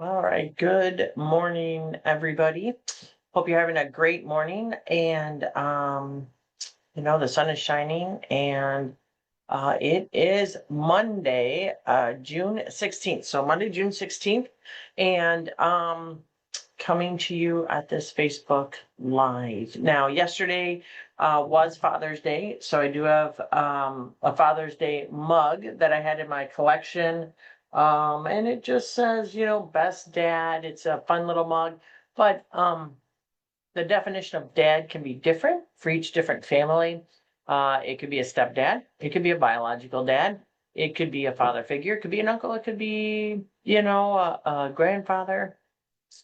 All right. Good morning, everybody. Hope you're having a great morning. And the sun is shining, and it is Monday, June 16th. So Monday, June 16th, and coming to you at this Facebook Live. Now, yesterday was Father's Day, so I do have a Father's Day mug that I had in my collection. And it just says, best dad. It's a fun little mug, but the definition of dad can be different for each different family. It could be a stepdad, it could be a biological dad, it could be a father figure, it could be an uncle, it could be, a grandfather.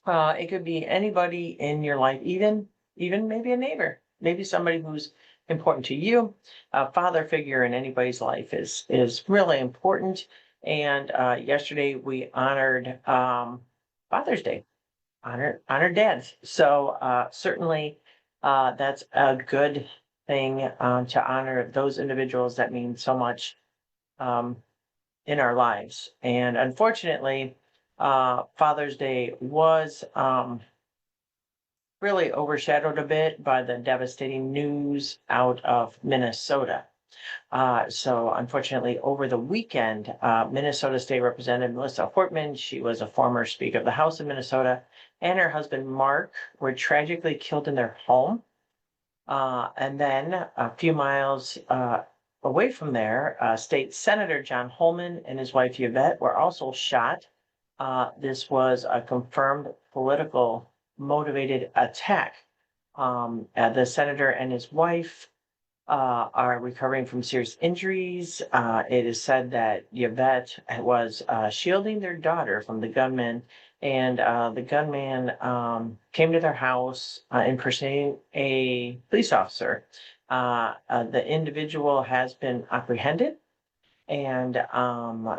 It could be anybody in your life, even maybe a neighbor, maybe somebody who's important to you. A father figure in anybody's life is really important. And yesterday we honored Father's Day, honored dads. So certainly that's a good thing to honor those individuals that mean so much um, in our lives. And unfortunately, Father's Day was really overshadowed a bit by the devastating news out of Minnesota. So unfortunately, over the weekend, Minnesota State Representative Melissa Hortman, she was a former Speaker of the House of Minnesota, and her husband Mark were tragically killed in their home. And then a few miles away from there, State Senator John Holman and his wife Yvette were also shot. This was a confirmed political motivated attack. The senator and his wife are recovering from serious injuries. It is said that Yvette was shielding their daughter from the gunman, and the gunman came to their house impersonating a police officer. The individual has been apprehended, and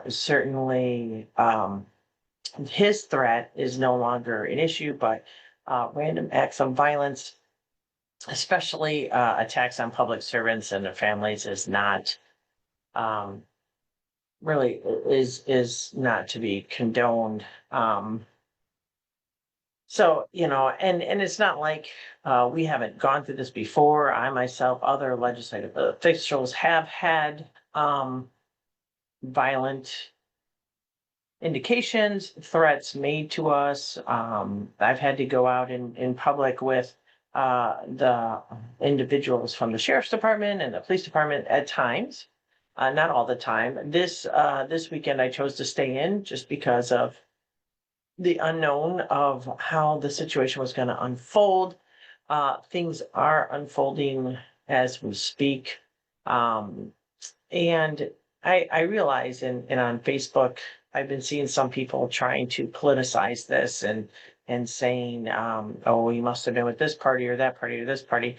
certainly his threat is no longer an issue, but random acts of violence, especially attacks on public servants and their families, is not um, really is not to be condoned. So and it's not like we haven't gone through this before. I myself, other legislative officials have had violent indications, threats made to us. I've had to go out in public with the individuals from the sheriff's department and the police department at times, not all the time. This weekend I chose to stay in just because of the unknown of how the situation was going to unfold. Things are unfolding as we speak. Um, and I realize and on Facebook, I've been seeing some people trying to politicize this and saying, oh, you must have been with this party or that party or this party.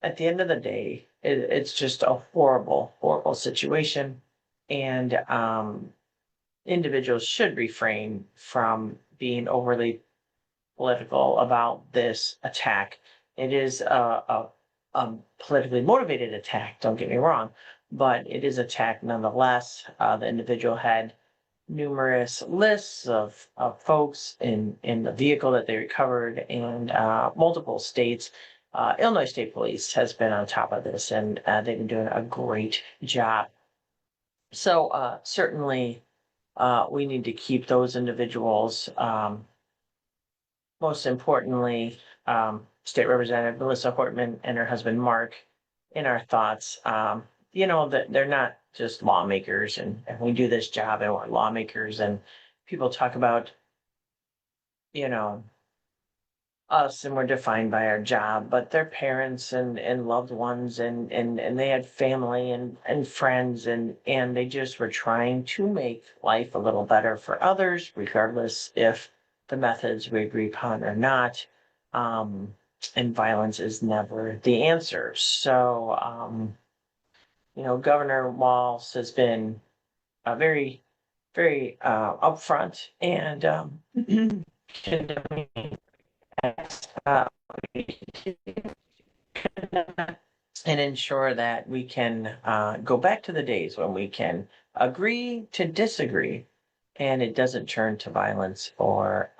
At the end of the day, it's just a horrible, horrible situation. And individuals should refrain from being overly political about this attack. It is a politically motivated attack, don't get me wrong, but it is attack nonetheless. The individual had numerous lists of folks in the vehicle that they recovered, and multiple states. Illinois State Police has been on top of this, and they've been doing a great job. So certainly we need to keep those individuals, most importantly, State Representative Melissa Hortman and her husband Mark, in our thoughts. That they're not just lawmakers, and we do this job and we're lawmakers, and people talk about, you know, us and we're defined by our job, but they're parents and loved ones, and they had family and friends, and they just were trying to make life a little better for others, regardless if the methods we agree upon or not. And violence is never the answer. So Governor Walz has been very, very upfront and condemning acts, and ensure that we can go back to the days when we can agree to disagree and it doesn't turn to violence or,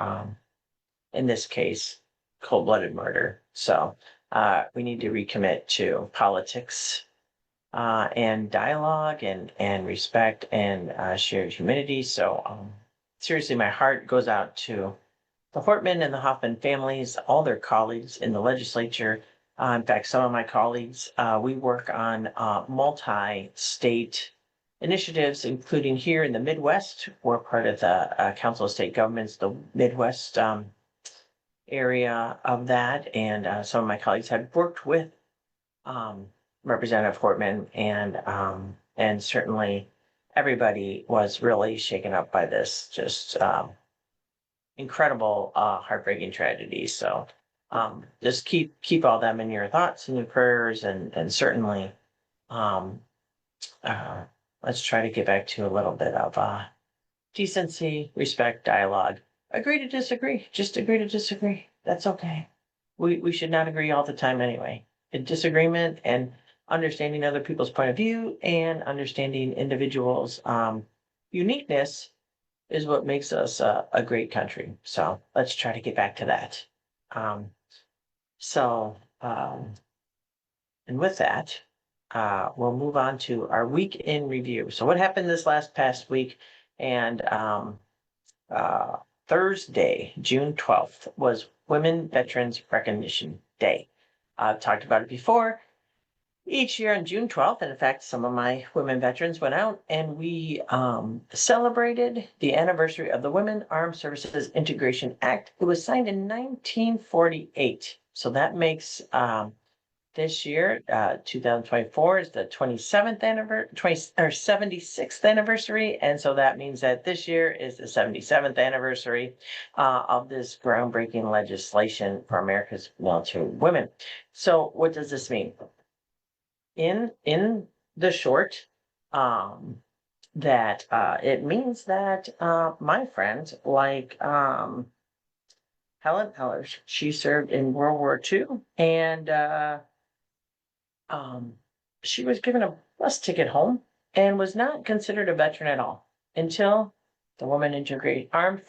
in this case, cold-blooded murder. So we need to recommit to politics and dialogue and respect and shared humanity. So seriously, my heart goes out to the Hortman and the Hoffman families, all their colleagues in the legislature. In fact, some of my colleagues, we work on multi-state initiatives, including here in the Midwest. We're part of the Council of State Governments, the Midwest area of that. And some of my colleagues had worked with um, Representative Hortman, and certainly everybody was really shaken up by this just incredible, heartbreaking tragedy. So just keep all them in your thoughts and your prayers, and certainly um, uh, let's try to get back to a little bit of decency, respect, dialogue. Agree to disagree. Just agree to disagree. That's okay. We should not agree all the time anyway. In disagreement and understanding other people's point of view and understanding individuals' uniqueness is what makes us a great country. So let's try to get back to that. Um, so, and with that, we'll move on to our week in review. So what happened this past week? And Thursday, June 12th, was Women Veterans Recognition Day. I've talked about it before. Each year on June 12th, and in fact, some of my women veterans went out and we celebrated the anniversary of the Women Armed Services Integration Act. It was signed in 1948. So that makes this year, 2024, is the 27th anniversary, or 76th anniversary. And so that means that this year is the 77th anniversary of this groundbreaking legislation for America's military women. So what does this mean? In the short, that it means that my friend, like Helen Eller, she served in World War II, and she was given a bus ticket home and was not considered a veteran at all until the Armed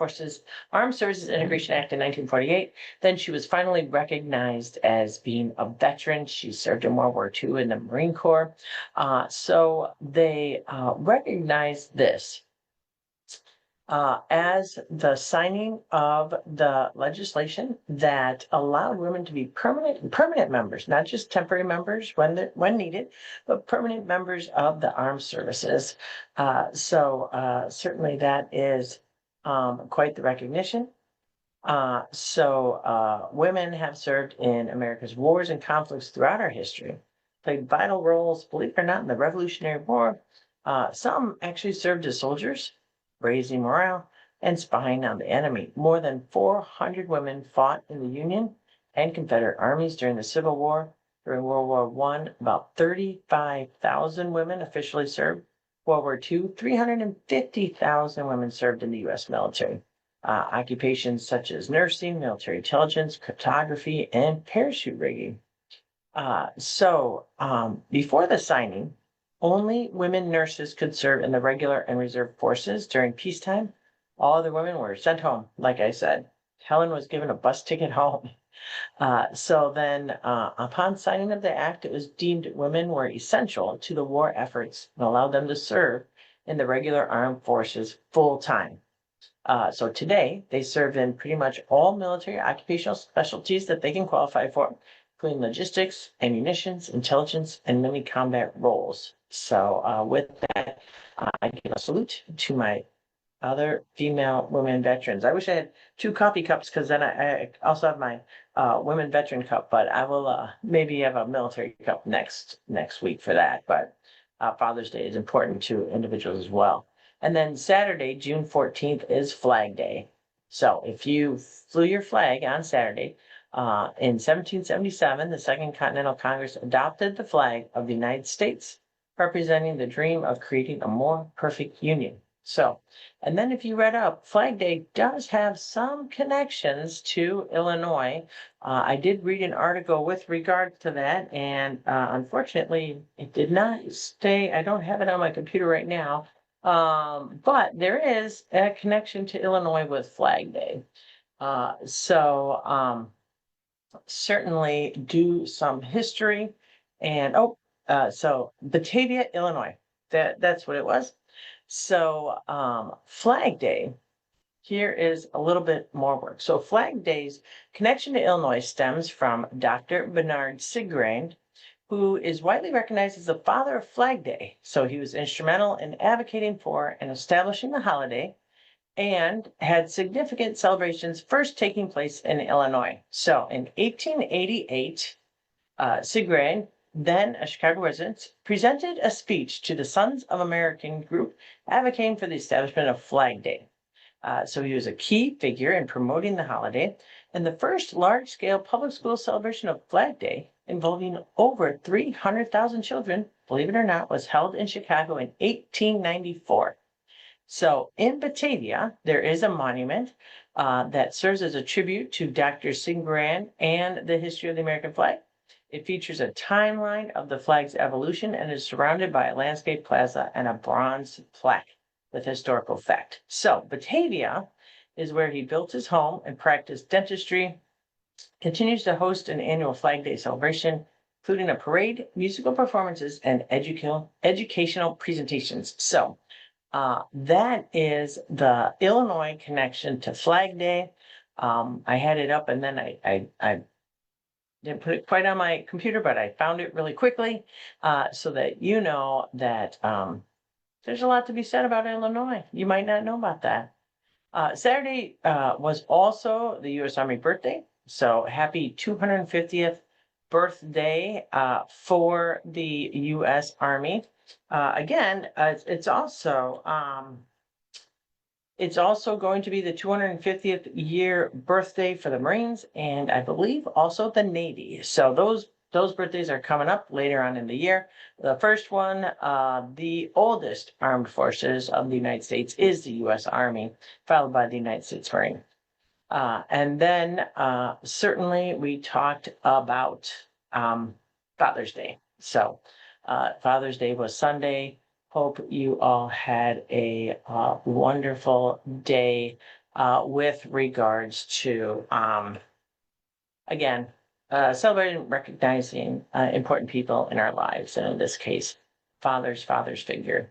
Services Integration Act in 1948. Then she was finally recognized as being a veteran. She served in World War II in the Marine Corps. So they recognized this as the signing of the legislation that allowed women to be permanent members, not just temporary members when needed, but permanent members of the armed services. So certainly that is quite the recognition. Women have served in America's wars and conflicts throughout our history, played vital roles, believe it or not, in the Revolutionary War. Some actually served as soldiers, raising morale, and spying on the enemy. More than 400 women fought in the Union and Confederate armies during the Civil War. During World War I, about 35,000 women officially served. World War II, 350,000 women served in the U.S. military. Occupations such as nursing, military intelligence, cryptography, and parachute rigging. Before the signing, only women nurses could serve in the regular and reserve forces during peacetime. All other women were sent home, like I said. Helen was given a bus ticket home. Upon signing of the act, it was deemed women were essential to the war efforts and allowed them to serve in the regular armed forces full time. So today, they serve in pretty much all military occupational specialties that they can qualify for, including logistics, ammunitions, intelligence, and many combat roles. So with that, I give a salute to my other female women veterans. I wish I had two coffee cups, because then I also have my women veteran cup, but I will maybe have a military cup next week for that. But Father's Day is important to individuals as well. And then Saturday, June 14th, is Flag Day. So if you flew your flag on Saturday, in 1777, the Second Continental Congress adopted the flag of the United States, representing the dream of creating a more perfect union. So, and then if you read up, Flag Day does have some connections to Illinois. I did read an article with regard to that, and unfortunately, it did not stay. I don't have it on my computer right now, But there is a connection to Illinois with Flag Day. Certainly do some history. And so Batavia, Illinois. That's what it was. So Flag Day, here is a little bit more work. So Flag Day's connection to Illinois stems from Dr. Bernard Siggrain, who is widely recognized as the father of Flag Day. So he was instrumental in advocating for and establishing the holiday and had significant celebrations first taking place in Illinois. So in 1888, Sigrid, then a Chicago resident, presented a speech to the Sons of American group advocating for the establishment of Flag Day. So he was a key figure in promoting the holiday, and the first large-scale public school celebration of Flag Day, involving over 300,000 children, believe it or not, was held in Chicago in 1894. So in Batavia, there is a monument that serves as a tribute to Dr. Sigran and the history of the American flag. It features a timeline of the flag's evolution and is surrounded by a landscape plaza and a bronze plaque with historical fact. So Batavia is where he built his home and practiced dentistry, continues to host an annual Flag Day celebration, including a parade, musical performances, and educational presentations. So that is the Illinois connection to Flag Day. I had it up and then I didn't put it quite on my computer, but I found it really quickly so that you know that there's a lot to be said about Illinois. You might not know about that. Saturday was also the U.S. Army birthday. So happy 250th birthday for the U.S. Army. Again, it's also going to be the 250th year birthday for the Marines, and I believe also the Navy. So those birthdays are coming up later on in the year. The first one, the oldest armed forces of the United States, is the U.S. Army, followed by the United States Marine. And then certainly we talked about Father's Day. So Father's Day was Sunday. Hope you all had a wonderful day with regards to, again, celebrating, recognizing important people in our lives, and in this case, father's figure.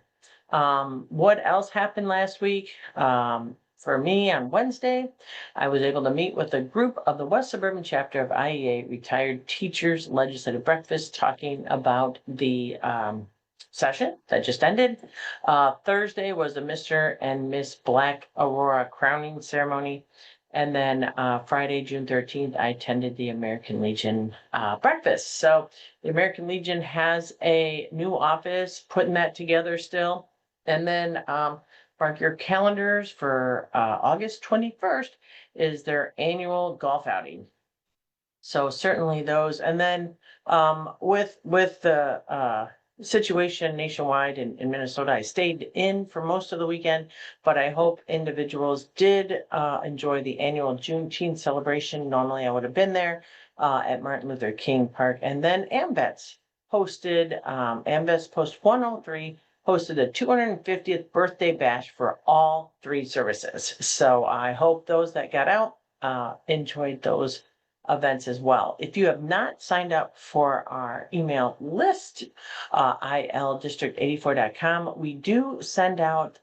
What else happened last week? For me, on Wednesday, I was able to meet with a group of the West Suburban chapter of IEA Retired Teachers Legislative Breakfast, talking about the session that just ended. Thursday was the Mr. and Miss Black Aurora crowning ceremony. And then Friday, June 13th, I attended the American Legion breakfast. So the American Legion has a new office, putting that together still. And then mark your calendars for August 21st is their annual golf outing. So certainly those. And then with the situation nationwide in Minnesota, I stayed in for most of the weekend, but I hope individuals did enjoy the annual Juneteenth celebration. Normally I would have been there at Martin Luther King Park. And then AMVETS hosted, AMVETS Post 103 hosted a 250th birthday bash for all three services. So I hope those that got out enjoyed those events as well. If you have not signed up for our email list, ildistrict84.com, we do send out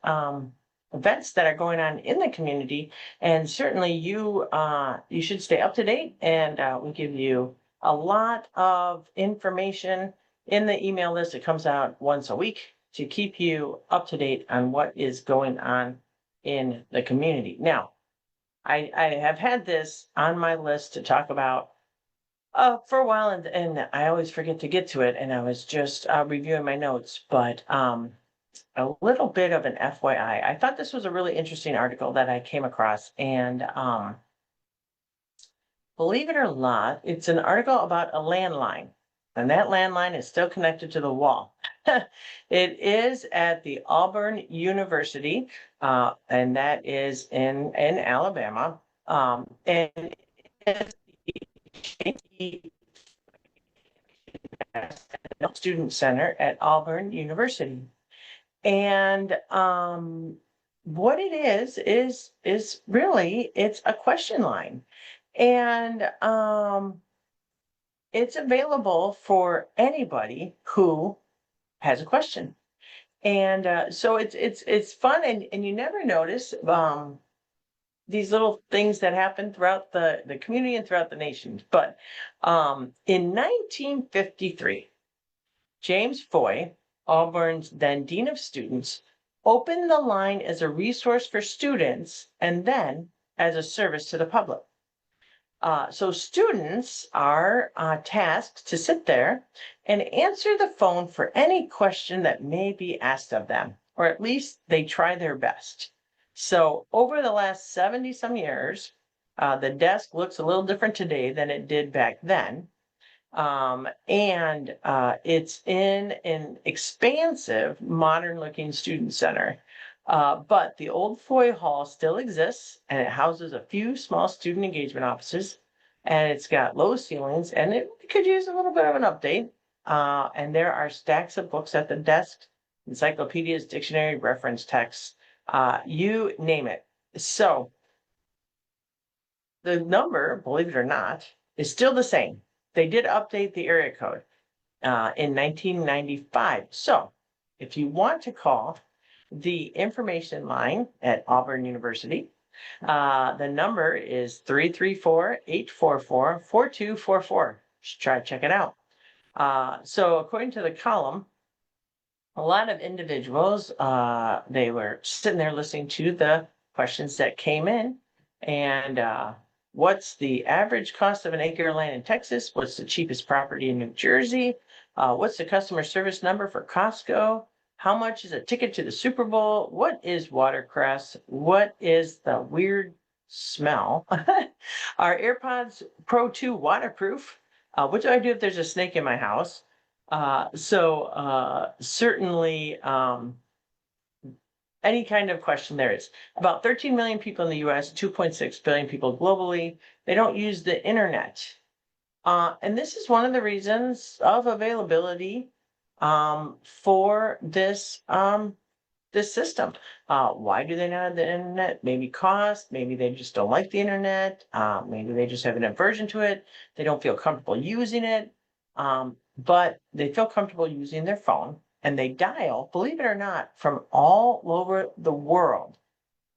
events that are going on in the community, and certainly you should stay up to date, and we give you a lot of information in the email list. It comes out once a week to keep you up to date on what is going on in the community. Now, I have had this on my list to talk about for a while, and I always forget to get to it, and I was just reviewing my notes, but a little bit of an FYI. I thought this was a really interesting article that I came across, and believe it or not, it's an article about a landline, and that landline is still connected to the wall. It is at the Auburn University, and that is in Alabama. And it's the Student Center at Auburn University. And what it is really, it's a question line. And it's available for anybody who has a question. And so it's fun, and you never notice these little things that happen throughout the community and throughout the nation. But in 1953, James Foy, Auburn's then Dean of Students, opened the line as a resource for students and then as a service to the public. So students are tasked to sit there and answer the phone for any question that may be asked of them, or at least they try their best. So over the last 70 some years, the desk looks a little different today than it did back then. And it's in an expansive, modern looking student center. But the old Foy Hall still exists, and it houses a few small student engagement offices, and it's got low ceilings, and it could use a little bit of an update. And there are stacks of books at the desk, encyclopedias, dictionary, reference texts, you name it. So the number, believe it or not, is still the same. They did update the area code in 1995. So if you want to call the information line at Auburn University, the number is 334-844-4244. Just try to check it out. So according to the column, a lot of individuals, they were sitting there listening to the questions that came in. And what's the average cost of an acre of land in Texas? What's the cheapest property in New Jersey? What's the customer service number for Costco? How much is a ticket to the Super Bowl? What is watercress? What is the weird smell? Are AirPods Pro 2 waterproof? What do I do if there's a snake in my house? Certainly, any kind of question there is. About 13 million people in the US, 2.6 billion people globally, they don't use the internet. And this is one of the reasons of availability for this system. Why do they not have the internet? Maybe cost, maybe they just don't like the internet, maybe they just have an aversion to it, they don't feel comfortable using it, but they feel comfortable using their phone, and they dial, believe it or not, from all over the world.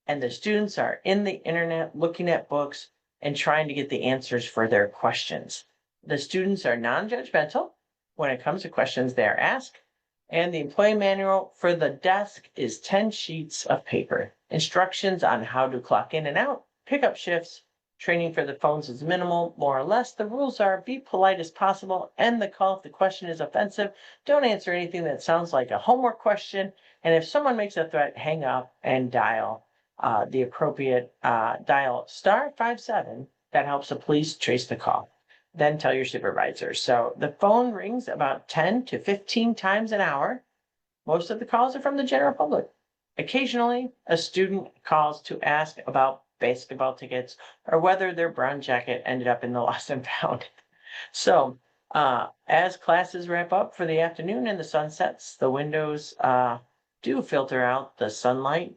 And the students are in the internet looking at books and trying to get the answers for their questions. The students are non-judgmental when it comes to questions they're asked. And the employee manual for the desk is 10 sheets of paper. Instructions on how to clock in and out, pick up shifts. Training for the phones is minimal, more or less. The rules are be polite as possible, end the call if the question is offensive. Don't answer anything that sounds like a homework question. And if someone makes a threat, hang up and dial the appropriate dial *57. That helps the police trace the call. Then tell your supervisor. So the phone rings about 10 to 15 times an hour. Most of the calls are from the general public. Occasionally, a student calls to ask about basketball tickets or whether their brown jacket ended up in the lost and found. So as classes wrap up for the afternoon and the sun sets, the windows do filter out the sunlight.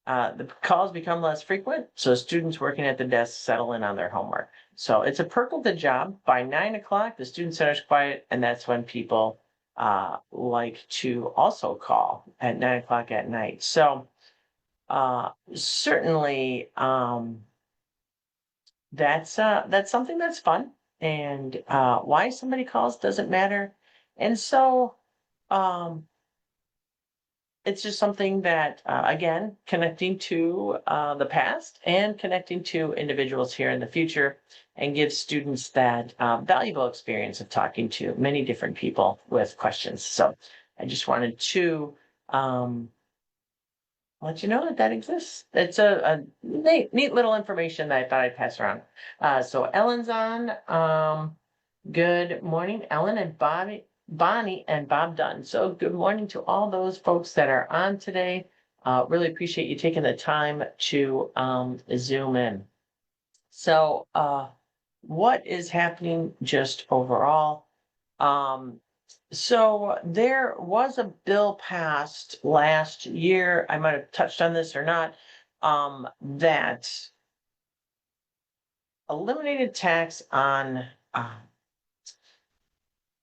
The calls become less frequent, so students working at the desk settle in on their homework. So it's a perk of the job. By 9 o'clock, the student center's quiet, and that's when people like to also call at 9 o'clock at night. So certainly that's something that's fun, and why somebody calls doesn't matter. And so it's just something that, again, connecting to the past and connecting to individuals here in the future, and gives students that valuable experience of talking to many different people with questions. So I just wanted to let you know that that exists. It's a neat little information that I thought I'd pass around. So Ellen's on. Good morning, Ellen and Bonnie and Bob Dunn. So good morning to all those folks that are on today. Really appreciate you taking the time to Zoom in. So what is happening just overall? So there was a bill passed last year. I might have touched on this or not. That eliminated tax on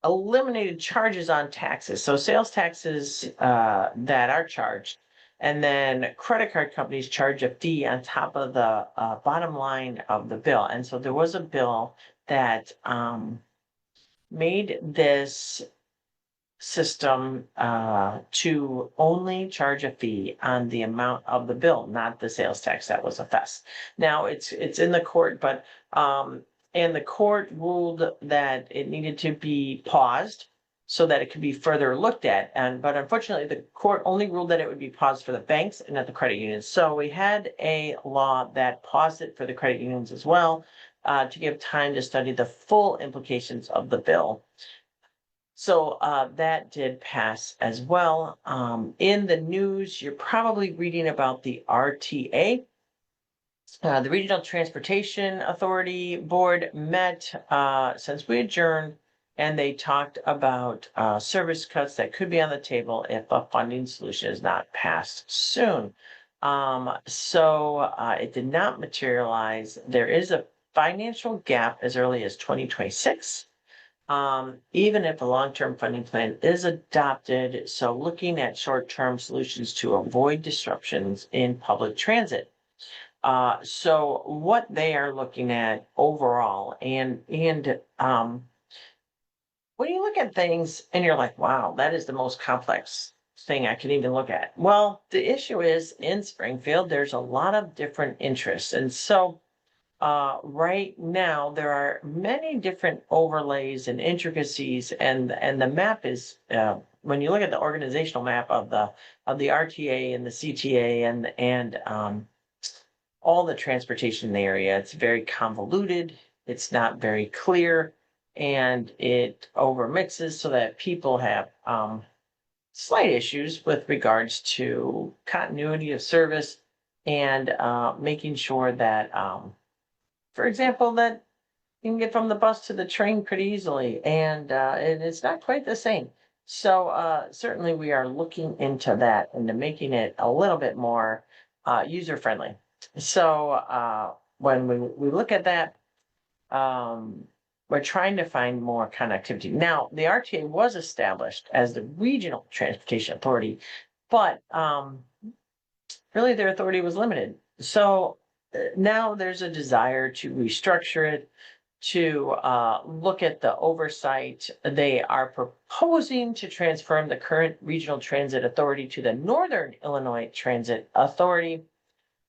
eliminated charges on taxes. So sales taxes that are charged, and then credit card companies charge a fee on top of the bottom line of the bill. And so there was a bill that made this system to only charge a fee on the amount of the bill, not the sales tax that was assessed. Now it's in the court, but and the court ruled that it needed to be paused so that it could be further looked at. But unfortunately, the court only ruled that it would be paused for the banks and not the credit unions. So we had a law that paused it for the credit unions as well, to give time to study the full implications of the bill. So that did pass as well. In the news, you're probably reading about the RTA. The Regional Transportation Authority Board met since we adjourned, and they talked about service cuts that could be on the table if a funding solution is not passed soon. So it did not materialize. There is a financial gap as early as 2026. Even if a long-term funding plan is adopted. So looking at short-term solutions to avoid disruptions in public transit. So what they are looking at overall, and when you look at things and you're like, wow, that is the most complex thing I can even look at. Well, the issue is in Springfield, there's a lot of different interests. And so right now, there are many different overlays and intricacies, and the map is when you look at the organizational map of the RTA and the CTA and all the transportation in the area, it's very convoluted. It's not very clear, and it overmixes so that people have slight issues with regards to continuity of service and making sure that for example, that you can get from the bus to the train pretty easily, and it's not quite the same. So certainly we are looking into that and to making it a little bit more user friendly. So when we look at that, we're trying to find more connectivity. Now, the RTA was established as the Regional Transportation Authority, but really their authority was limited. So now there's a desire to restructure it, to look at the oversight. They are proposing to transform the current Regional Transit Authority to the Northern Illinois Transit Authority,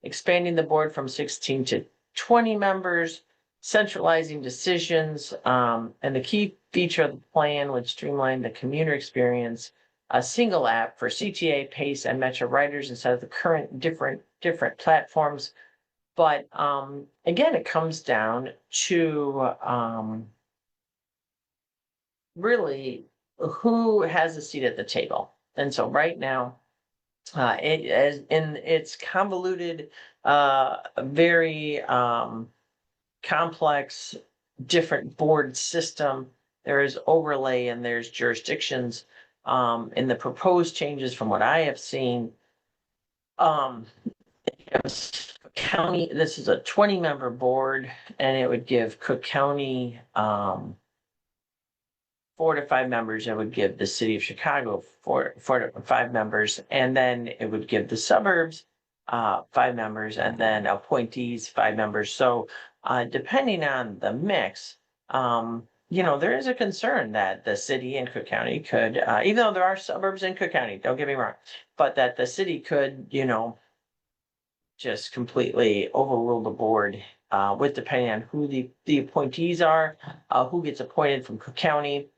expanding the board from 16 to 20 members, centralizing decisions, and the key feature of the plan would streamline the commuter experience, a single app for CTA, PACE, and Metro riders instead of the current different platforms. But again, it comes down to really who has a seat at the table. And so right now, it is in its convoluted, very complex, different board system. There is overlay and there's jurisdictions in the proposed changes from what I have seen. County, this is a 20-member board, and it would give Cook County 4 to 5 members. It would give the city of Chicago 4 to 5 members, and then it would give the suburbs 5 members, and then appointees 5 members. So depending on the mix, there is a concern that the city in Cook County could, even though there are suburbs in Cook County, don't get me wrong, but that the city could, just completely overrule the board, with depending on who the appointees are, who gets appointed from Cook County,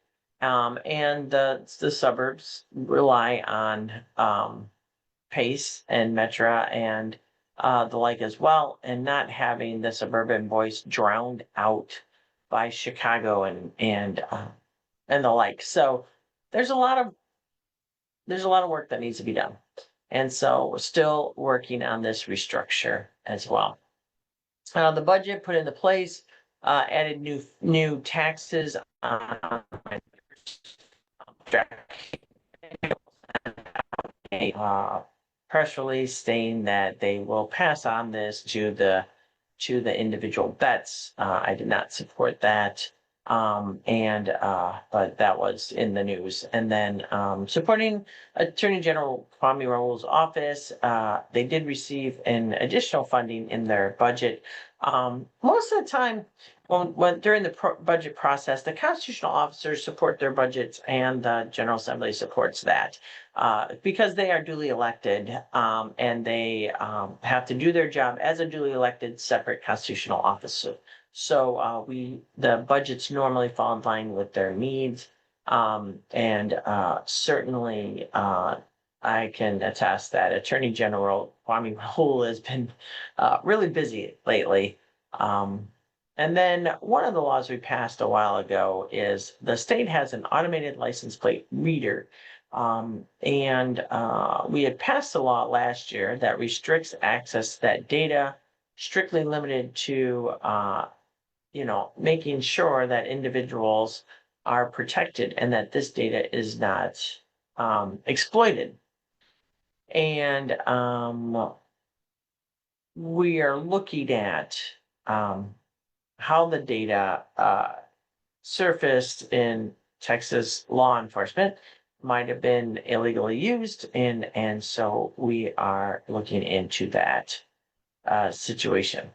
and the suburbs rely on PACE and Metro and the like as well, and not having the suburban voice drowned out by Chicago and the like. So there's a lot of work that needs to be done. And so we're still working on this restructure as well. The budget put into place, added new taxes on a press release stating that they will pass on this to the individual vets. I did not support that. But that was in the news. And then supporting Attorney General Kwame Raoul's office, they did receive an additional funding in their budget. Most of the time, when during the budget process, the constitutional officers support their budgets and the General Assembly supports that because they are duly elected and they have to do their job as a duly elected separate constitutional officer. So the budgets normally fall in line with their needs. Certainly I can attest that Attorney General Kwame Raoul has been really busy lately. And then one of the laws we passed a while ago is the state has an automated license plate reader. We had passed a law last year that restricts access to that data, strictly limited to making sure that individuals are protected and that this data is not exploited. And we are looking at how the data surfaced in Texas law enforcement might have been illegally used, and so we are looking into that situation.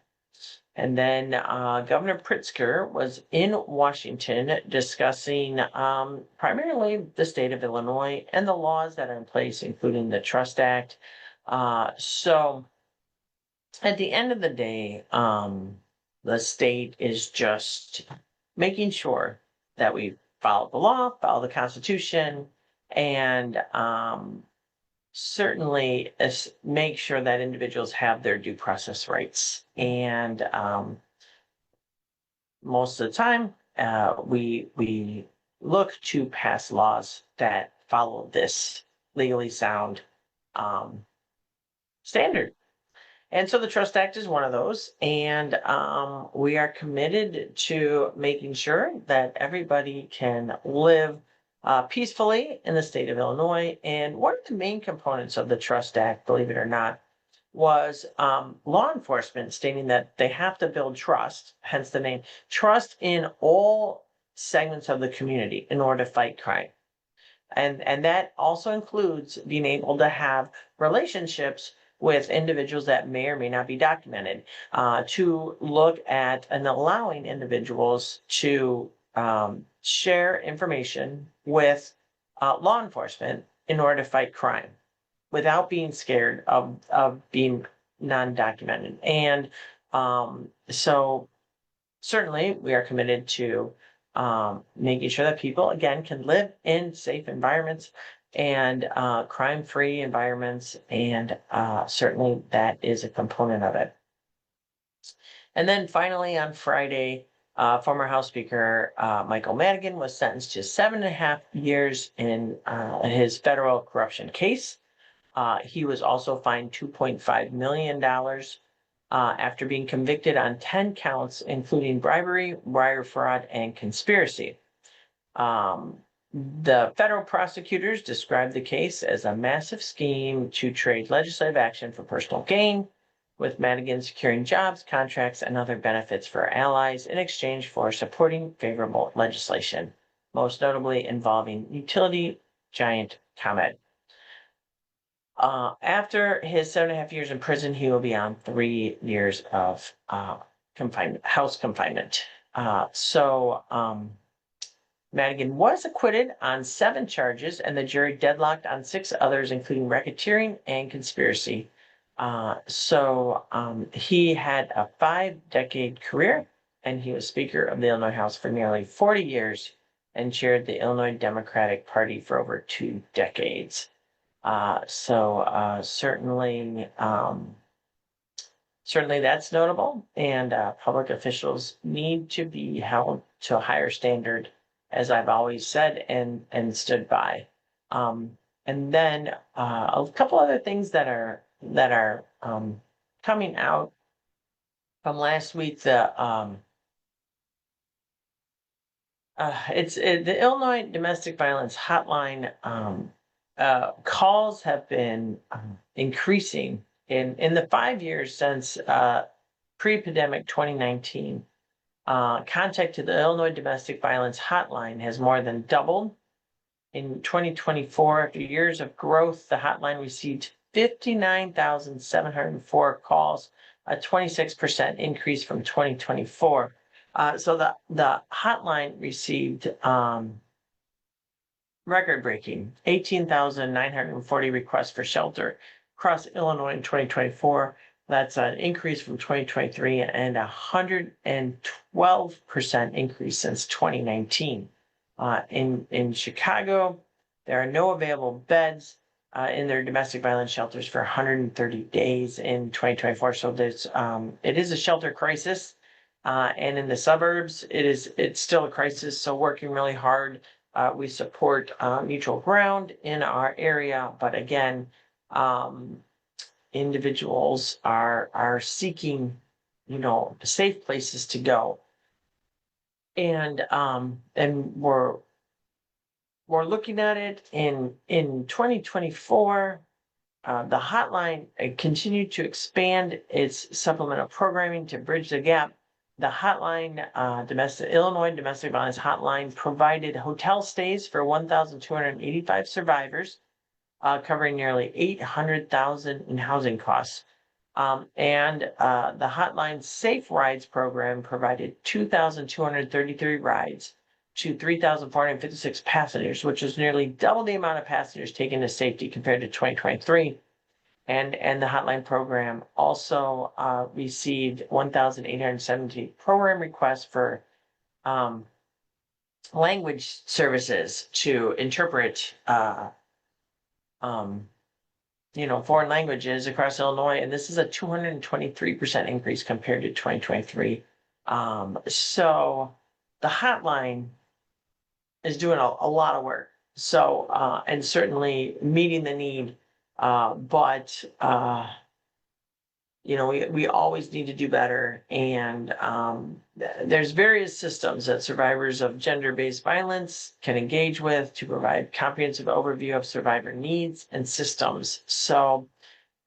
And then Governor Pritzker was in Washington discussing primarily the state of Illinois and the laws that are in place, including the Trust Act. So at the end of the day, the state is just making sure that we follow the law, follow the Constitution, and certainly make sure that individuals have their due process rights. And most of the time, we look to pass laws that follow this legally sound standard. And so the Trust Act is one of those, and we are committed to making sure that everybody can live peacefully in the state of Illinois. And one of the main components of the Trust Act, believe it or not, was law enforcement stating that they have to build trust, hence the name, trust in all segments of the community in order to fight crime. And that also includes being able to have relationships with individuals that may or may not be documented, to look at and allowing individuals to share information with law enforcement in order to fight crime without being scared of being non-documented. And so certainly we are committed to making sure that people, again, can live in safe environments and crime-free environments, and certainly that is a component of it. And then finally on Friday, former House Speaker Michael Madigan was sentenced to 7.5 years in his federal corruption case. He was also fined $2.5 million after being convicted on 10 counts, including bribery, wire fraud, and conspiracy. The federal prosecutors described the case as a massive scheme to trade legislative action for personal gain, with Madigan securing jobs, contracts, and other benefits for allies in exchange for supporting favorable legislation, most notably involving utility giant ComEd. After his 7.5 years in prison, he will be on 3 years of confinement, house confinement. Madigan was acquitted on 7 charges, and the jury deadlocked on 6 others, including racketeering and conspiracy. He had a 5-decade career, and he was Speaker of the Illinois House for nearly 40 years and chaired the Illinois Democratic Party for over 2 decades. Certainly that's notable, and public officials need to be held to a higher standard, as I've always said and stood by. And then a couple other things that are coming out from last week. the Illinois Domestic Violence Hotline. Calls have been increasing in the 5 years since pre-pandemic 2019. Contact to the Illinois Domestic Violence Hotline has more than doubled. In 2024, after years of growth, the hotline received 59,704 calls, a 26% increase from 2024. So the hotline received record-breaking 18,940 requests for shelter across Illinois in 2024. That's an increase from 2023 and a 112% increase since 2019. In Chicago, there are no available beds in their domestic violence shelters for 130 days in 2024. So it is a shelter crisis. And in the suburbs, it's still a crisis. So working really hard. We support Mutual Ground in our area, but again, individuals are seeking, safe places to go. And we're looking at it in 2024. The hotline continued to expand its supplemental programming to bridge the gap. The hotline, Illinois Domestic Violence Hotline, provided hotel stays for 1,285 survivors, covering nearly $800,000 in housing costs. And the hotline's Safe Rides program provided 2,233 rides to 3,456 passengers, which is nearly double the amount of passengers taken to safety compared to 2023. And the hotline program also received 1,870 program requests for language services to interpret foreign languages across Illinois, and this is a 223% increase compared to 2023. So the hotline is doing a lot of work. So and certainly meeting the need, but we always need to do better. And there's various systems that survivors of gender-based violence can engage with to provide comprehensive overview of survivor needs and systems. So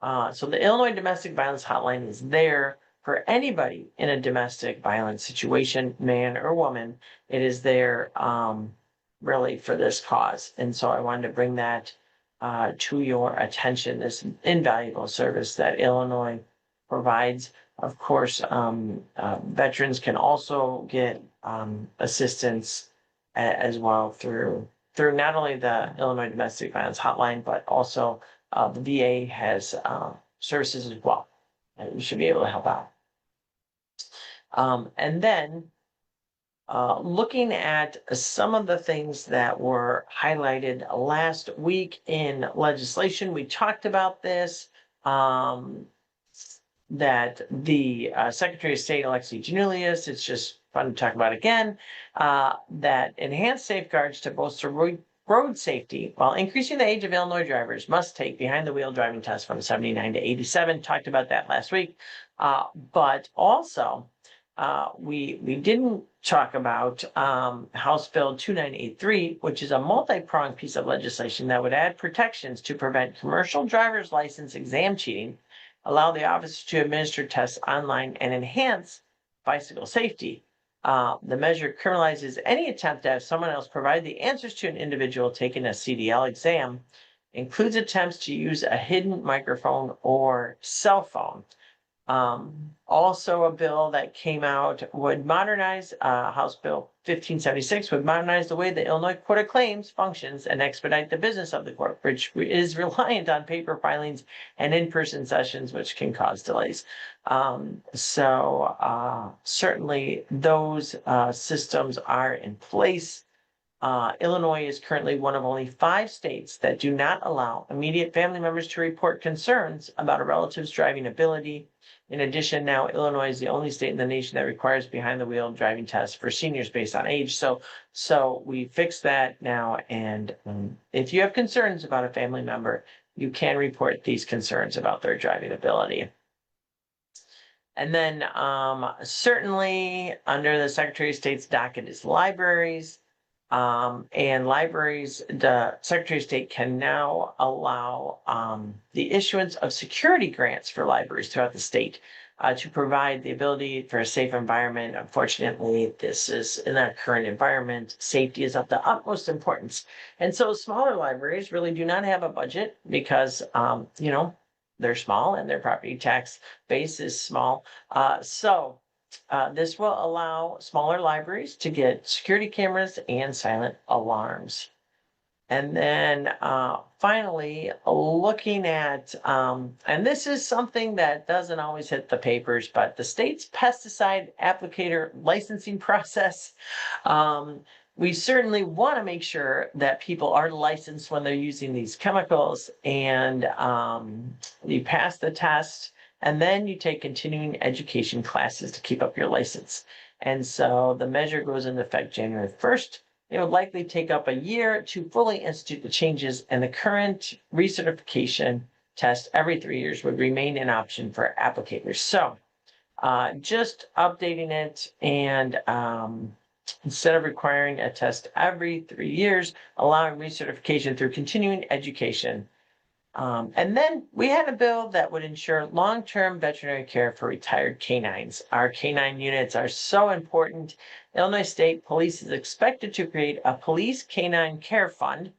the Illinois Domestic Violence Hotline is there for anybody in a domestic violence situation, man or woman. It is there really for this cause. And so I wanted to bring that to your attention, this invaluable service that Illinois provides. Of course, veterans can also get assistance as well through not only the Illinois Domestic Violence Hotline, but also the VA has services as well, and you should be able to help out. And then looking at some of the things that were highlighted last week in legislation, we talked about this, that the Secretary of State, Alexi Janulius, it's just fun to talk about again, that enhanced safeguards to bolster road safety while increasing the age of Illinois drivers must take behind-the-wheel driving tests from 79 to 87. Talked about that last week. But also, we didn't talk about House Bill 2983, which is a multi-pronged piece of legislation that would add protections to prevent commercial driver's license exam cheating, allow the officer to administer tests online, and enhance bicycle safety. The measure criminalizes any attempt to have someone else provide the answers to an individual taking a CDL exam, includes attempts to use a hidden microphone or cell phone. Also, a bill that came out would modernize, House Bill 1576 would modernize the way the Illinois Court of Claims functions and expedite the business of the court, which is reliant on paper filings and in-person sessions, which can cause delays. Certainly those systems are in place. Illinois is currently one of only 5 states that do not allow immediate family members to report concerns about a relative's driving ability. In addition, now Illinois is the only state in the nation that requires behind-the-wheel driving tests for seniors based on age. So we fixed that now, and if you have concerns about a family member, you can report these concerns about their driving ability. And then certainly under the Secretary of State's docket is libraries. And libraries, the Secretary of State can now allow the issuance of security grants for libraries throughout the state to provide the ability for a safe environment. Unfortunately, this is in our current environment, safety is of the utmost importance. And so smaller libraries really do not have a budget because, they're small and their property tax base is small. This will allow smaller libraries to get security cameras and silent alarms. And then finally, looking at, and this is something that doesn't always hit the papers, but the state's pesticide applicator licensing process. We certainly want to make sure that people are licensed when they're using these chemicals, and you pass the test, and then you take continuing education classes to keep up your license. And so the measure goes into effect January 1st. It would likely take up a year to fully institute the changes, and the current recertification test every 3 years would remain an option for applicators. So just updating it, and instead of requiring a test every 3 years, allowing recertification through continuing education. And then we had a bill that would ensure long-term veterinary care for retired canines. Our canine units are so important. Illinois State Police is expected to create a police canine care fund,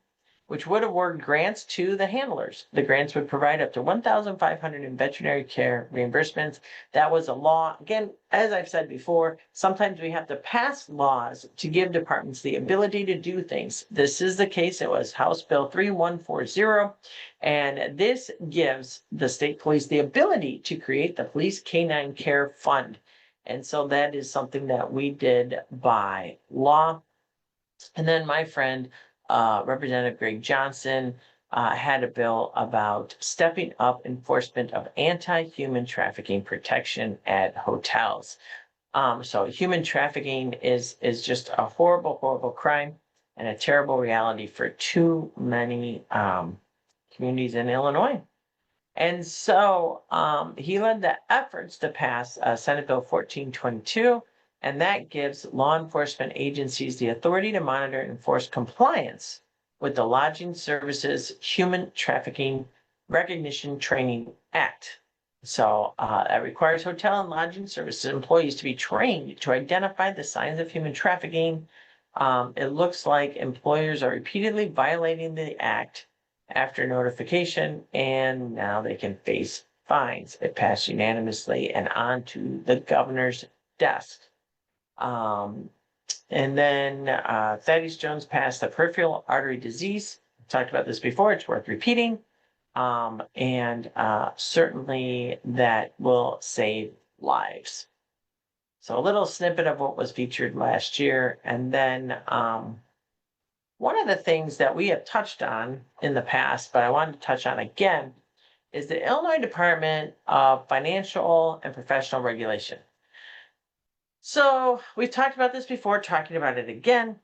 which would award grants to the handlers. The grants would provide up to $1,500 in veterinary care reimbursements. That was a law. Again, as I've said before, sometimes we have to pass laws to give departments the ability to do things. This is the case. It was House Bill 3140, and this gives the state police the ability to create the Police Canine Care Fund. And so that is something that we did by law. And then my friend, Representative Greg Johnson, had a bill about stepping up enforcement of anti-human trafficking protection at hotels. So human trafficking is just a horrible, horrible crime and a terrible reality for too many communities in Illinois. And so he led the efforts to pass Senate Bill 1422, and that gives law enforcement agencies the authority to monitor and enforce compliance with the Lodging Services Human Trafficking Recognition Training Act. So it requires hotel and lodging services employees to be trained to identify the signs of human trafficking. It looks like employers are repeatedly violating the act after notification, and now they can face fines. It passed unanimously and on to the governor's desk. And then Thaddeus Jones passed the peripheral artery disease. I've talked about this before. It's worth repeating. And certainly that will save lives. So a little snippet of what was featured last year. And then one of the things that we have touched on in the past, but I wanted to touch on again, is the Illinois Department of Financial and Professional Regulation. So we've talked about this before, talking about it again.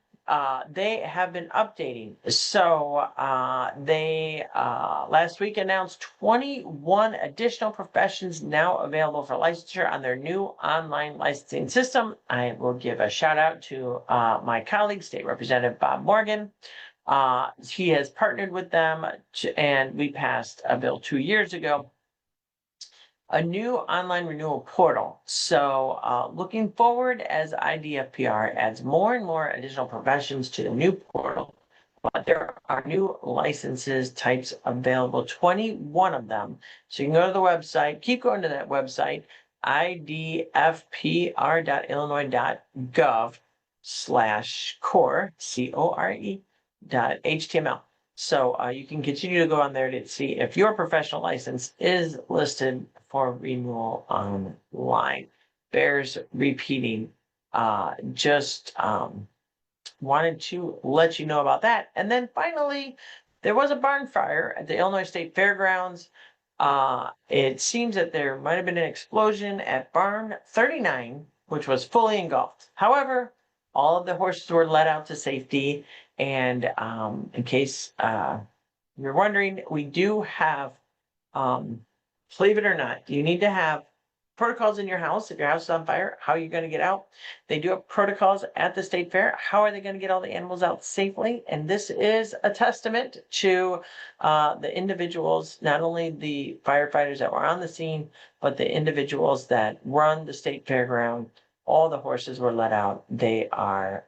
They have been updating. So they last week announced 21 additional professions now available for licensure on their new online licensing system. I will give a shout out to my colleague, State Representative Bob Morgan. He has partnered with them, and we passed a bill 2 years ago, a new online renewal portal. So looking forward as IDFPR adds more and more additional professions to the new portal, but there are new licenses types available, 21 of them. So you can go to the website, keep going to that website, idfpr.illinois.gov/core, CORE.html. So you can continue to go on there to see if your professional license is listed for renewal online. Bears repeating. Just wanted to let you know about that. And then finally, there was a barn fire at the Illinois State Fairgrounds. It seems that there might have been an explosion at barn 39, which was fully engulfed. However, all of the horses were let out to safety. And in case you're wondering, we do have, believe it or not, you need to have protocols in your house. If your house is on fire, how are you going to get out? They do have protocols at the state fair. How are they going to get all the animals out safely? And this is a testament to the individuals, not only the firefighters that were on the scene, but the individuals that run the state fairground. All the horses were let out. They're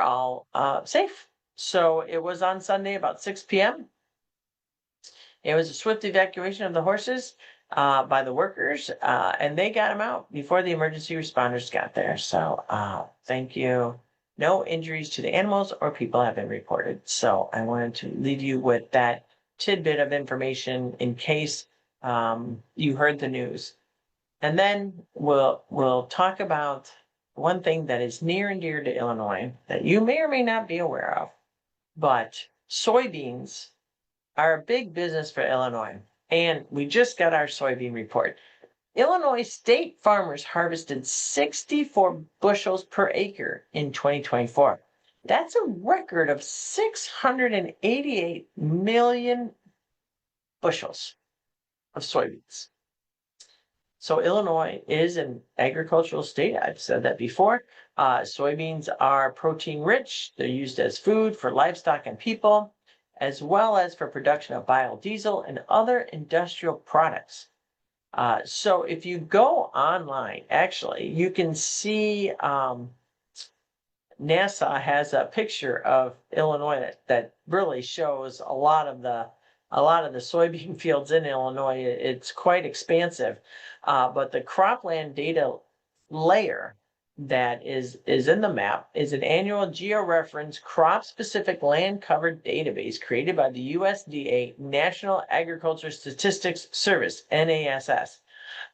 all safe. So it was on Sunday about 6 p.m. It was a swift evacuation of the horses by the workers, and they got them out before the emergency responders got there. So thank you. No injuries to the animals or people have been reported. So I wanted to leave you with that tidbit of information in case you heard the news. And then we'll talk about one thing that is near and dear to Illinois that you may or may not be aware of, but soybeans are a big business for Illinois. And we just got our soybean report. Illinois state farmers harvested 64 bushels per acre in 2024. That's a record of 688 million bushels of soybeans. So Illinois is an agricultural state. I've said that before. Soybeans are protein rich. They're used as food for livestock and people, as well as for production of biodiesel and other industrial products. So if you go online, actually, you can see NASA has a picture of Illinois that really shows a lot of the soybean fields in Illinois. It's quite expansive, but the cropland data layer that is in the map is an annual georeference crop-specific land covered database created by the USDA National Agriculture Statistics Service, NASS,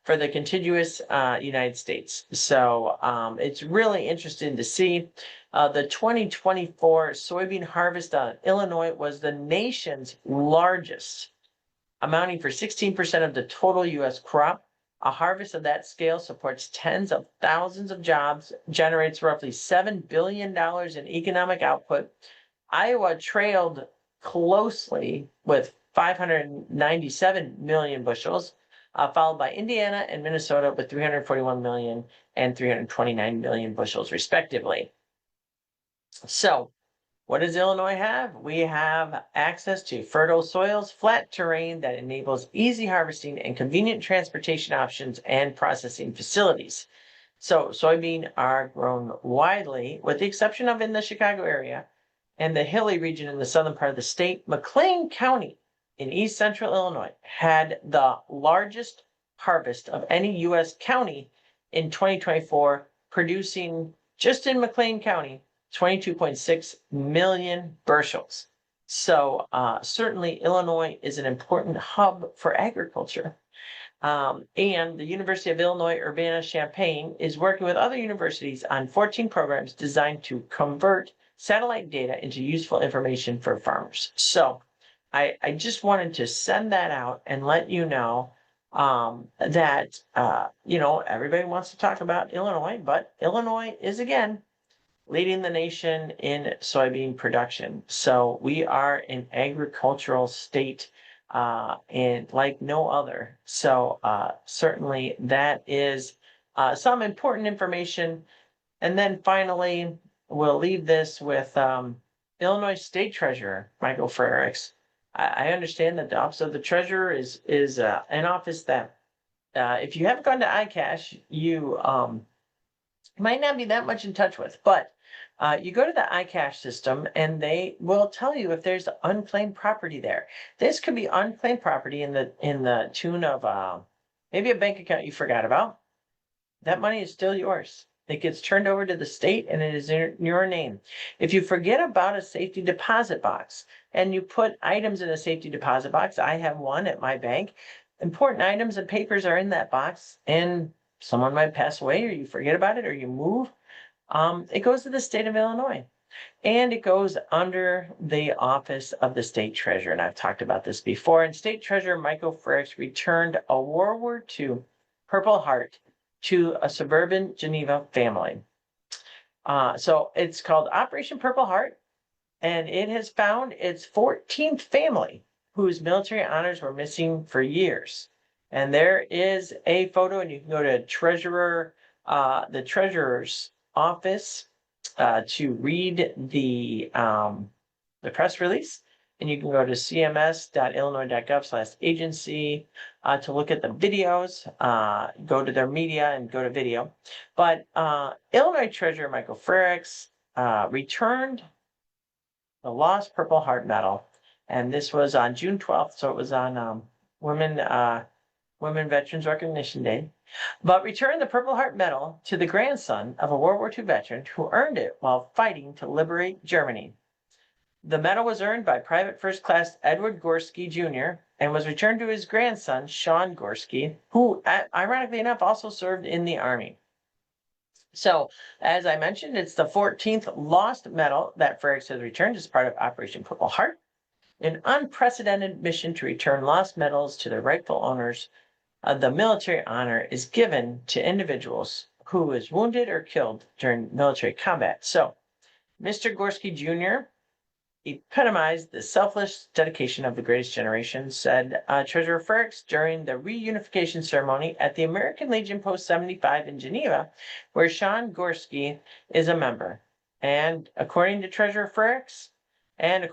for the contiguous United States. So it's really interesting to see. The 2024 soybean harvest on Illinois was the nation's largest, amounting for 16% of the total U.S. crop. A harvest of that scale supports tens of thousands of jobs, generates roughly $7 billion in economic output. Iowa trailed closely with 597 million bushels, followed by Indiana and Minnesota with 341 million and 329 million bushels, respectively. So, what does Illinois have? We have access to fertile soils, flat terrain that enables easy harvesting and convenient transportation options and processing facilities. So soybean are grown widely, with the exception of in the Chicago area and the hilly region in the southern part of the state. McLean County in east central Illinois had the largest harvest of any U.S. county in 2024, producing just in McLean County 22.6 million bushels. So certainly Illinois is an important hub for agriculture. And the University of Illinois Urbana-Champaign is working with other universities on 14 programs designed to convert satellite data into useful information for farmers. So I just wanted to send that out and let you know that, everybody wants to talk about Illinois, but Illinois is, again, leading the nation in soybean production. So we are an agricultural state and like no other. So certainly that is some important information. And then finally, we'll leave this with Illinois State Treasurer Michael Frericks. I understand that the Office of the Treasurer is an office that if you haven't gone to iCash, you might not be that much in touch with, but you go to the iCash system and they will tell you if there's unclaimed property there. This could be unclaimed property in the tune of maybe a bank account you forgot about. That money is still yours. It gets turned over to the state and it is in your name. If you forget about a safety deposit box and you put items in a safety deposit box, I have one at my bank. Important items and papers are in that box and someone might pass away or you forget about it or you move. It goes to the state of Illinois and it goes under the office of the state treasurer. And I've talked about this before. And State Treasurer Michael Frericks returned a World War II Purple Heart to a suburban Geneva family. So it's called Operation Purple Heart, and it has found its 14th family whose military honors were missing for years. And there is a photo, and you can go to the treasurer's office to read the press release. And you can go to cms.illinois.gov/agency to look at the videos, go to their media and go to video. But Illinois Treasurer Michael Frericks returned the lost Purple Heart Medal. And this was on June 12th, so it was on Women Veterans Recognition Day. But returned the Purple Heart Medal to the grandson of a World War II veteran who earned it while fighting to liberate Germany. The medal was earned by Private First Class Edward Gorski Jr. and was returned to his grandson, Sean Gorski, who, ironically enough, also served in the Army. So, as I mentioned, it's the 14th lost medal that Frericks has returned as part of Operation Purple Heart, an unprecedented mission to return lost medals to their rightful owners. The military honor is given to individuals who was wounded or killed during military combat. So, Mr. Gorski Jr. epitomized the selfless dedication of the greatest generation, said Treasurer Frericks during the reunification ceremony at the American Legion Post 75 in Geneva, where Sean Gorski is a member. And according to Treasurer Frericks, and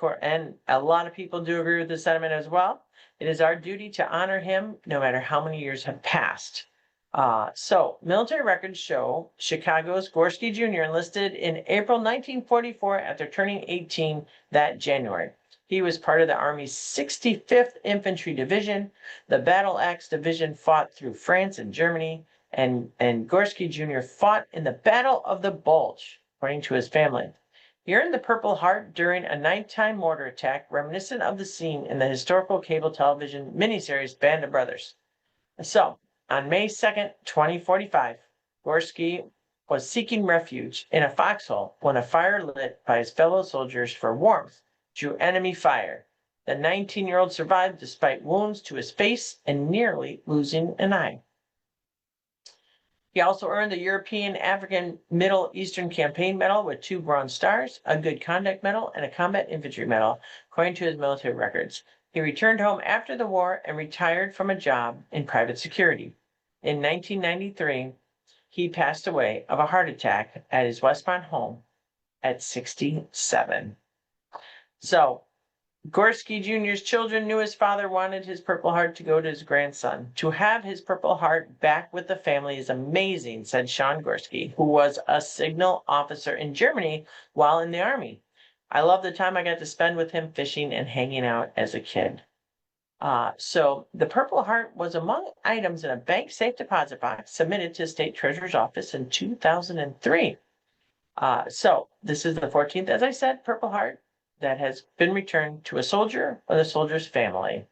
a lot of people do agree with this sentiment as well, it is our duty to honor him no matter how many years have passed. So, military records show Chicago's Gorski Jr. enlisted in April 1944 after turning 18 that January. He was part of the Army's 65th Infantry Division. The Battle Axe Division fought through France and Germany, and Gorski Jr. fought in the Battle of the Bulge, according to his family. He earned the Purple Heart during a nighttime mortar attack reminiscent of the scene in the historical cable television miniseries Band of Brothers. So, on May 2nd, 2045, Gorski was seeking refuge in a foxhole when a fire lit by his fellow soldiers for warmth drew enemy fire. The 19-year-old survived despite wounds to his face and nearly losing an eye. He also earned the European African Middle Eastern Campaign Medal with 2 Bronze Stars, a Good Conduct Medal, and a Combat Infantry Medal, according to his military records. He returned home after the war and retired from a job in private security. In 1993, he passed away of a heart attack at his Westmont home at 67. So, Gorski Jr.'s children knew his father wanted his Purple Heart to go to his grandson. To have his Purple Heart back with the family is amazing, said Sean Gorski, who was a signal officer in Germany while in the Army. I love the time I got to spend with him fishing and hanging out as a kid. So the Purple Heart was among items in a bank safe deposit box submitted to the State Treasurer's Office in 2003. So this is the 14th, as I said, Purple Heart that has been returned to a soldier or the soldier's family.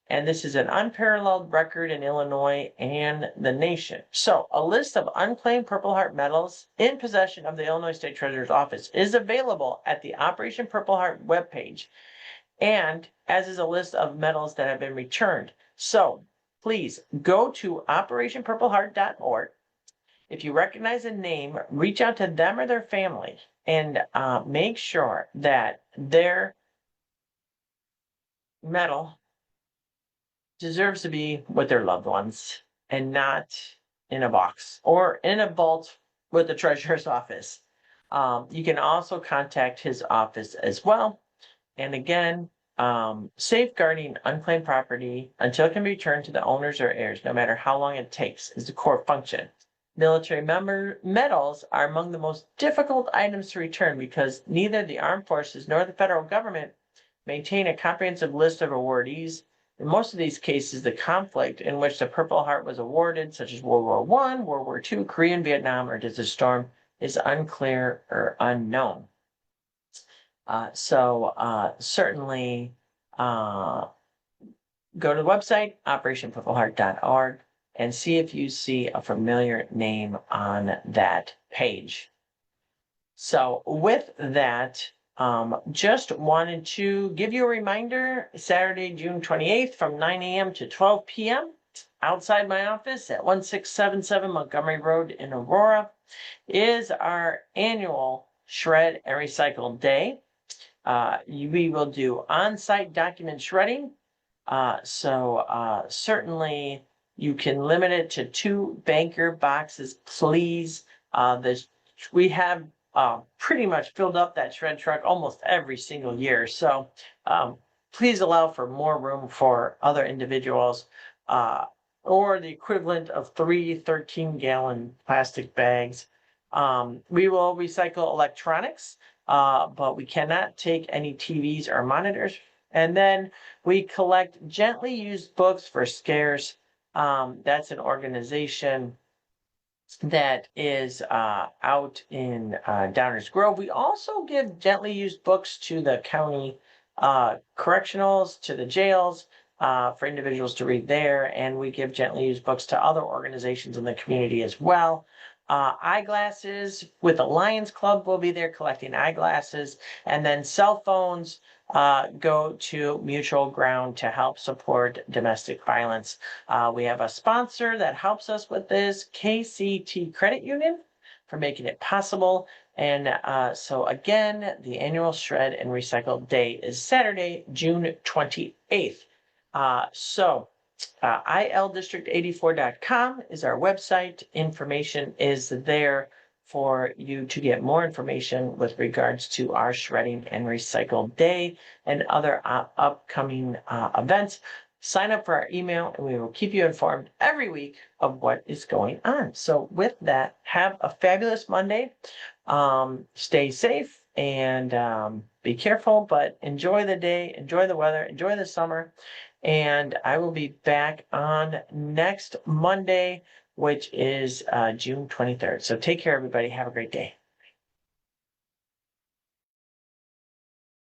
And this is an unparalleled record in Illinois and the nation. So, a list of unclaimed Purple Heart medals in possession of the Illinois State Treasurer's Office is available at the Operation Purple Heart webpage, and as is a list of medals that have been returned. So, please go to operationpurpleheart.org. If you recognize a name, reach out to them or their family and make sure that their medal deserves to be with their loved ones and not in a box or in a vault with the treasurer's office. You can also contact his office as well. And again, safeguarding unclaimed property until it can be returned to the owners or heirs, no matter how long it takes, is the core function. Military medals are among the most difficult items to return because neither the armed forces nor the federal government maintain a comprehensive list of awardees. In most of these cases, the conflict in which the Purple Heart was awarded, such as World War I, World War II, Korean, Vietnam, or Desert Storm, is unclear or unknown. Certainly go to the website, operationpurpleheart.org, and see if you see a familiar name on that page. So with that, just wanted to give you a reminder, Saturday, June 28th from 9 a.m. to 12 p.m. outside my office at 1677 Montgomery Road in Aurora is our annual Shred and Recycle Day. We will do on-site document shredding. Certainly You can limit it to 2 banker boxes, please. We have pretty much filled up that shred truck almost every single year. So please allow for more room for other individuals, or the equivalent of 3 13-gallon plastic bags. We will recycle electronics, but we cannot take any TVs or monitors. And then we collect gently used books for scares. That's an organization that is out in Downers Grove. We also give gently used books to the county correctionals, to the jails, for individuals to read there, and we give gently used books to other organizations in the community as well. Eyeglasses with the Lions Club will be there collecting eyeglasses, and then cell phones go to Mutual Ground to help support domestic violence. We have a sponsor that helps us with this, KCT Credit Union, for making it possible. And so again, the annual Shred and Recycle Day is Saturday, June 28th. ILdistrict84.com is our website. Information is there for you to get more information with regards to our Shredding and Recycle Day and other upcoming events. Sign up for our email and we will keep you informed every week of what is going on. So with that, have a fabulous Monday. Stay safe and be careful, but enjoy the day, enjoy the weather, enjoy the summer. And I will be back on next Monday, which is June 23rd. So take care, everybody. Have a great day.